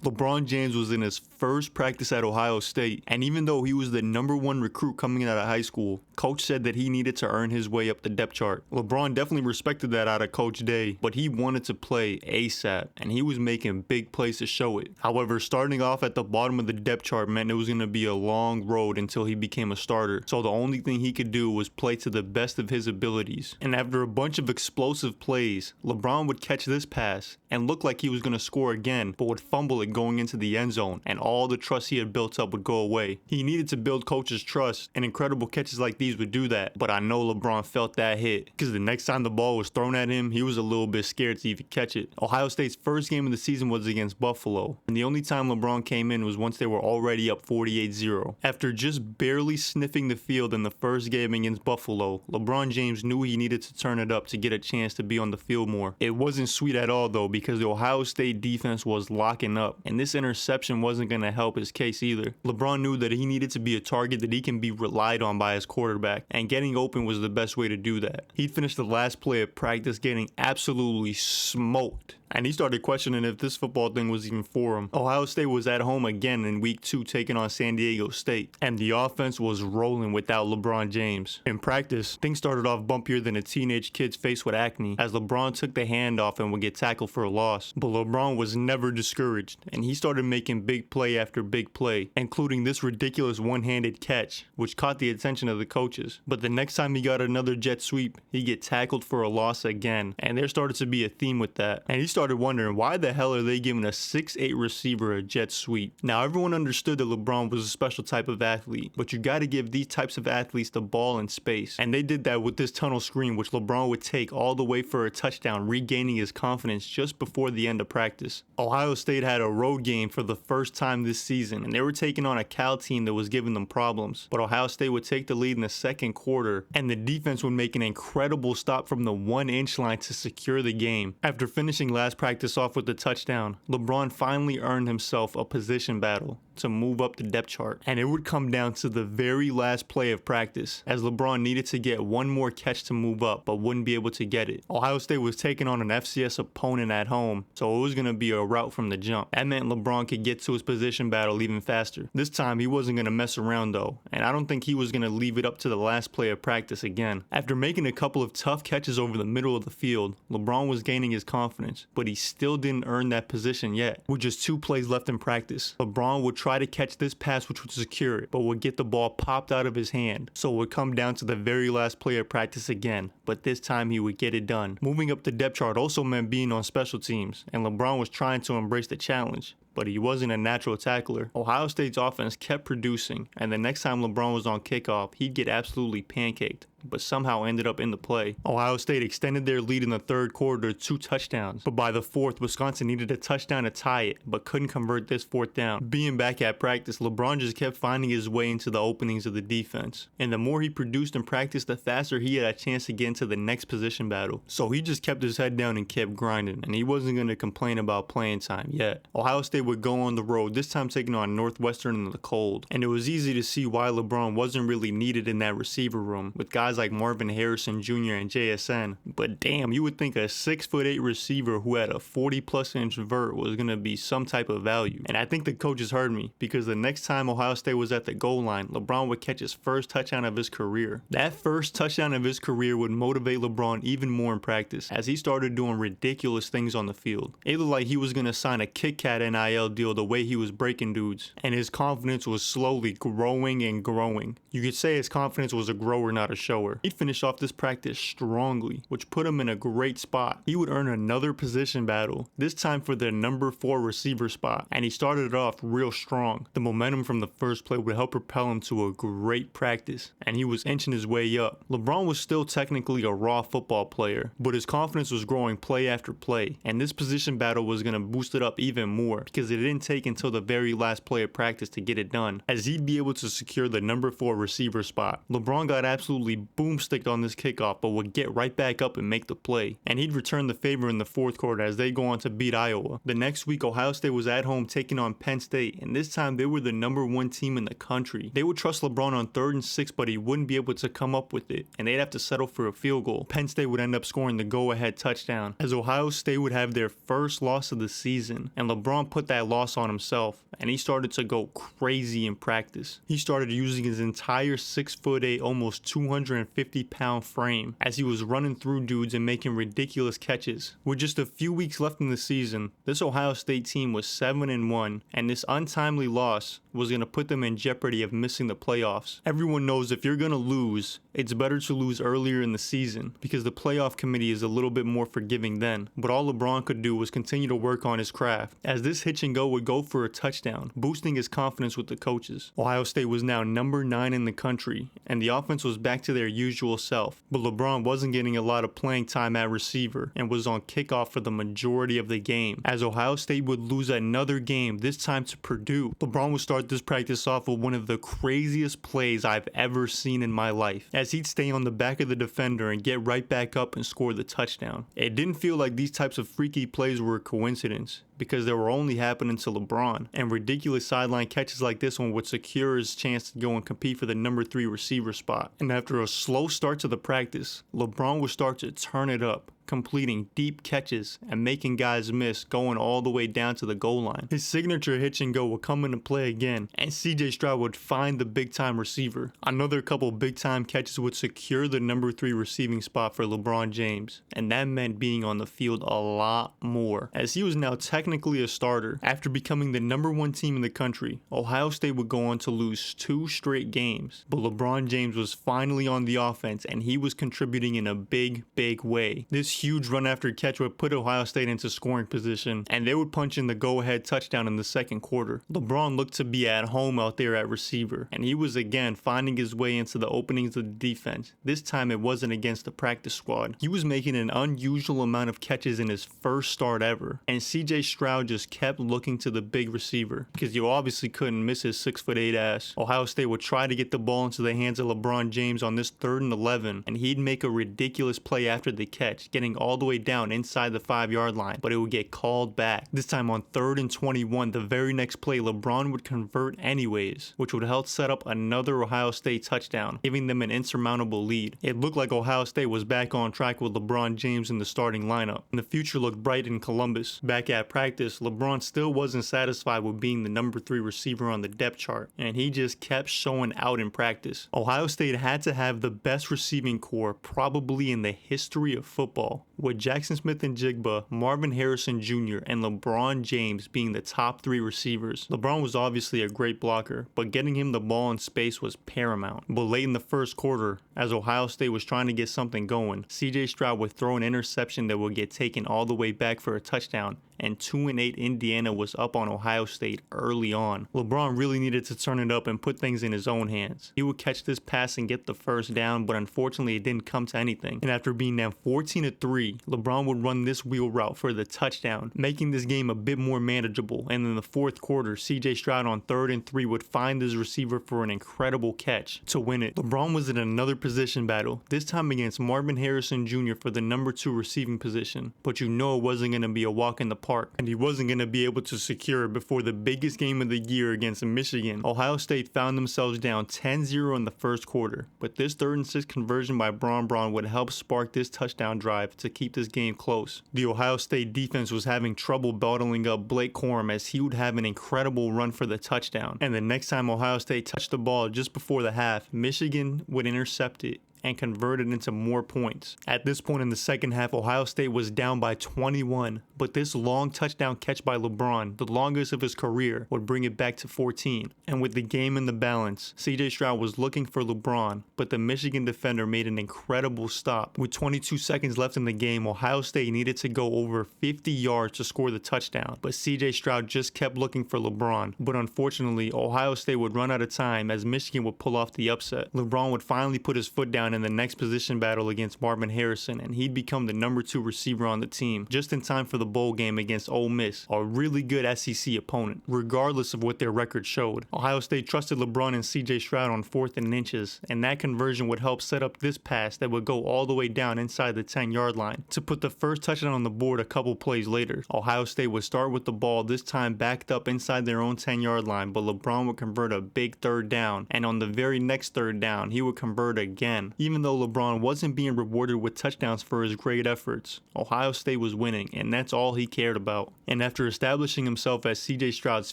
LeBron James was in his first practice at Ohio State, and even though he was the #1 recruit coming out of high school, Coach said that he needed to earn his way up the depth chart. LeBron definitely respected that out of Coach Day, but he wanted to play ASAP, and he was making big plays to show it. However, starting off at the bottom of the depth chart meant it was going to be a long road until he became a starter, so the only thing he could do was play to the best of his abilities. And after a bunch of explosive plays, LeBron would catch this pass and look like he was going to score again, but would fumble it going into the end zone, and all the trust he had built up would go away. He needed to build Coach's trust, and incredible catches like these would do that, but I know LeBron felt that hit, because the next time the ball was thrown at him, he was a little bit scared to even catch it. Ohio State's first game of the season was against Buffalo, and the only time LeBron came in was once they were already up 48-0. After just barely sniffing the field in the first game against Buffalo, LeBron James knew he needed to turn it up to get a chance to be on the field more. It wasn't sweet at all though, because the Ohio State defense was locking up, and this interception wasn't going to help his case either. LeBron knew that he needed to be a target that he can be relied on by his quarterback, and getting open was the best way to do that. He'd finished the last play of practice getting absolutely smoked, and he started questioning if this football thing was even for him. Ohio State was at home again in week 2 taking on San Diego State, and the offense was rolling without LeBron James. In practice, things started off bumpier than a teenage kid's face with acne, as LeBron took the handoff and would get tackled for a loss. But LeBron was never discouraged, and he started making big play after big play, including this ridiculous one-handed catch, which caught the attention of the coaches. But the next time he got another jet sweep, he'd get tackled for a loss again, and there started to be a theme with that. And he started wondering, why the hell are they giving a 6'8" receiver a jet sweep? Now, everyone understood that LeBron was a special type of athlete, but you gotta give these types of athletes the ball in space, and they did that with this tunnel screen, which LeBron would take all the way for a touchdown, regaining his confidence just before the end of practice. Ohio State had a road game for the first time this season, and they were taking on a Cal team that was giving them problems, but Ohio State would take the lead in the second quarter, and the defense would make an incredible stop from the 1-inch line to secure the game. After finishing last practice off with the touchdown, LeBron finally earned himself a position battle to move up the depth chart, and it would come down to the very last play of practice, as LeBron needed to get one more catch to move up, but wouldn't be able to get it. Ohio State was taking on an FCS opponent at home, so it was going to be a rout from the jump. That meant LeBron could get to his position battle even faster. This time he wasn't going to mess around though, and I don't think he was going to leave it up to the last play of practice again. After making a couple of tough catches over the middle of the field, LeBron was gaining his confidence, but he still didn't earn that position yet. With just 2 plays left in practice, LeBron would try to catch this pass which would secure it, but would get the ball popped out of his hand, so it would come down to the very last play of practice again, but this time he would get it done. Moving up the depth chart also meant being on special teams, and LeBron was trying to embrace the challenge, but he wasn't a natural tackler. Ohio State's offense kept producing, and the next time LeBron was on kickoff, he'd get absolutely pancaked, but somehow ended up in the play. Ohio State extended their lead in the third quarter to 2 touchdowns, but by the fourth, Wisconsin needed a touchdown to tie it, but couldn't convert this 4th down. Being back at practice, LeBron just kept finding his way into the openings of the defense, and the more he produced in practice, the faster he had a chance to get into the next position battle. So he just kept his head down and kept grinding, and he wasn't going to complain about playing time yet. Ohio State would go on the road, this time taking on Northwestern in the cold, and it was easy to see why LeBron wasn't really needed in that receiver room, with guys like Marvin Harrison Jr. and JSN. But damn, you would think a 6'8" receiver who had a 40+ inch vert was going to be some type of value. And I think the coaches heard me, because the next time Ohio State was at the goal line, LeBron would catch his first touchdown of his career. That first touchdown of his career would motivate LeBron even more in practice, as he started doing ridiculous things on the field. It looked like he was going to sign a Kit Kat NIL deal the way he was breaking dudes, and his confidence was slowly growing and growing. You could say his confidence was a grower, not a shower. He finished off this practice strongly, which put him in a great spot. He would earn another position battle, this time for the #4 receiver spot, and he started it off real strong. The momentum from the first play would help propel him to a great practice, and he was inching his way up. LeBron was still technically a raw football player, but his confidence was growing play after play, and this position battle was going to boost it up even more, because it didn't take until the very last play of practice to get it done, as he'd be able to secure the #4 receiver spot. LeBron got absolutely boomsticked on this kickoff, but would get right back up and make the play. And he'd return the favor in the fourth quarter as they go on to beat Iowa. The next week, Ohio State was at home taking on Penn State, and this time they were the #1 team in the country. They would trust LeBron on 3rd and 6, but he wouldn't be able to come up with it, and they'd have to settle for a field goal. Penn State would end up scoring the go-ahead touchdown, as Ohio State would have their first loss of the season, and LeBron put that loss on himself, and he started to go crazy in practice. He started using his entire 6'8", almost 250-pound frame as he was running through dudes and making ridiculous catches. With just a few weeks left in the season, this Ohio State team was 7-1, and this untimely loss was going to put them in jeopardy of missing the playoffs. Everyone knows if you're going to lose, it's better to lose earlier in the season because the playoff committee is a little bit more forgiving then. But all LeBron could do was continue to work on his craft, as this hitch and go would go for a touchdown, boosting his confidence with the coaches. Ohio State was now #9 in the country, and the offense was back to their usual self. But LeBron wasn't getting a lot of playing time at receiver and was on kickoff for the majority of the game, as Ohio State would lose another game, this time to Purdue. LeBron would start this practice off with one of the craziest plays I've ever seen in my life, as he'd stay on the back of the defender and get right back up and score the touchdown. It didn't feel like these types of freaky plays were a coincidence, because they were only happening to LeBron, and ridiculous sideline catches like this one would secure his chance to go and compete for the #3 receiver spot. And after a slow start to the practice, LeBron would start to turn it up, completing deep catches and making guys miss, going all the way down to the goal line. His signature hitch and go would come into play again, and CJ Stroud would find the big time receiver. Another couple big time catches would secure the #3 receiving spot for LeBron James, and that meant being on the field a lot more, as he was now technically a starter. After becoming the #1 team in the country, Ohio State would go on to lose 2 straight games, but LeBron James was finally on the offense, and he was contributing in a big way. This huge run after catch would put Ohio State into scoring position, and they would punch in the go-ahead touchdown in the second quarter. LeBron looked to be at home out there at receiver, and he was again finding his way into the openings of the defense. This time it wasn't against the practice squad. He was making an unusual amount of catches in his first start ever, and CJ Stroud just kept looking to the big receiver, because you obviously couldn't miss his 6'8" ass. Ohio State would try to get the ball into the hands of LeBron James on this 3rd and 11, and he'd make a ridiculous play after the catch, getting all the way down inside the 5-yard line, but it would get called back. This time on 3rd and 21, the very next play, LeBron would convert anyways, which would help set up another Ohio State touchdown, giving them an insurmountable lead. It looked like Ohio State was back on track with LeBron James in the starting lineup, and the future looked bright in Columbus. Back at practice, LeBron still wasn't satisfied with being the #3 receiver on the depth chart, and he just kept showing out in practice. Ohio State had to have the best receiving core probably in the history of football, with Jackson Smith-Njigba, Marvin Harrison Jr., and LeBron James being the top 3 receivers. LeBron was obviously a great blocker, but getting him the ball in space was paramount. But late in the first quarter, as Ohio State was trying to get something going, CJ Stroud would throw an interception that would get taken all the way back for a touchdown, and 2-8 Indiana was up on Ohio State early on. LeBron really needed to turn it up and put things in his own hands. He would catch this pass and get the first down, but unfortunately it didn't come to anything. And after being down 14-3, LeBron would run this wheel route for the touchdown, making this game a bit more manageable. And in the fourth quarter, CJ Stroud on 3rd and 3 would find his receiver for an incredible catch to win it. LeBron was in another position battle, this time against Marvin Harrison Jr. for the #2 receiving position, but you know it wasn't going to be a walk in the park, and he wasn't going to be able to secure it before the biggest game of the year against Michigan. Ohio State found themselves down 10-0 in the first quarter, but this 3rd and 6 conversion by Braun would help spark this touchdown drive to keep this game close. The Ohio State defense was having trouble bottling up Blake Corum, as he would have an incredible run for the touchdown, and the next time Ohio State touched the ball just before the half, Michigan would intercept it and converted into more points. At this point in the second half, Ohio State was down by 21, but this long touchdown catch by LeBron, the longest of his career, would bring it back to 14. And with the game in the balance, CJ Stroud was looking for LeBron, but the Michigan defender made an incredible stop. With 22 seconds left in the game, Ohio State needed to go over 50 yards to score the touchdown, but CJ Stroud just kept looking for LeBron. But unfortunately, Ohio State would run out of time as Michigan would pull off the upset. LeBron would finally put his foot down down in the next position battle against Marvin Harrison, and he'd become the number 2 receiver on the team, just in time for the bowl game against Ole Miss, a really good SEC opponent, regardless of what their record showed. Ohio State trusted LeBron and CJ Stroud on 4th and inches, and that conversion would help set up this pass that would go all the way down inside the 10-yard line to put the first touchdown on the board a couple plays later. Ohio State would start with the ball, this time backed up inside their own 10-yard line, but LeBron would convert a big 3rd down, and on the very next 3rd down, he would convert again. Even though LeBron wasn't being rewarded with touchdowns for his great efforts, Ohio State was winning, and that's all he cared about. And after establishing himself as CJ Stroud's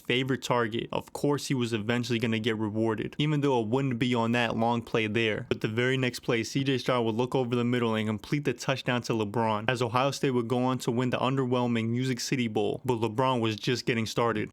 favorite target, of course he was eventually going to get rewarded, even though it wouldn't be on that long play there. But the very next play, CJ Stroud would look over the middle and complete the touchdown to LeBron, as Ohio State would go on to win the underwhelming Music City Bowl, but LeBron was just getting started.